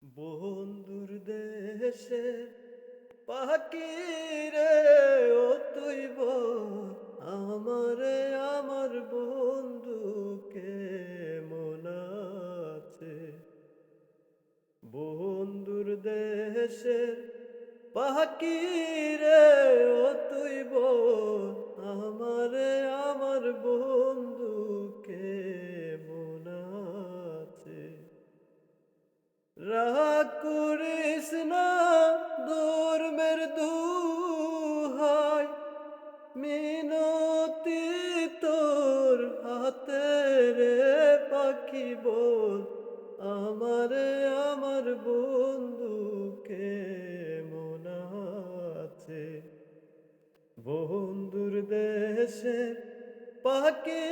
বন্ধুর দেশে পাখি রে, ও তুই বল আমারে, আমার বন্ধু কেমন আছে। বন্ধুর দেশে পাখি রে, ও তুই বল আমারে, আমার বন্ধু কেমন আছে। রাগ করিস না, ধর্মের দুহাই মিনতি তোর হাতে রে, পাখি বল আমারে, আমার বন্ধু কেমন আছে। বন্ধুর দেশে পাখি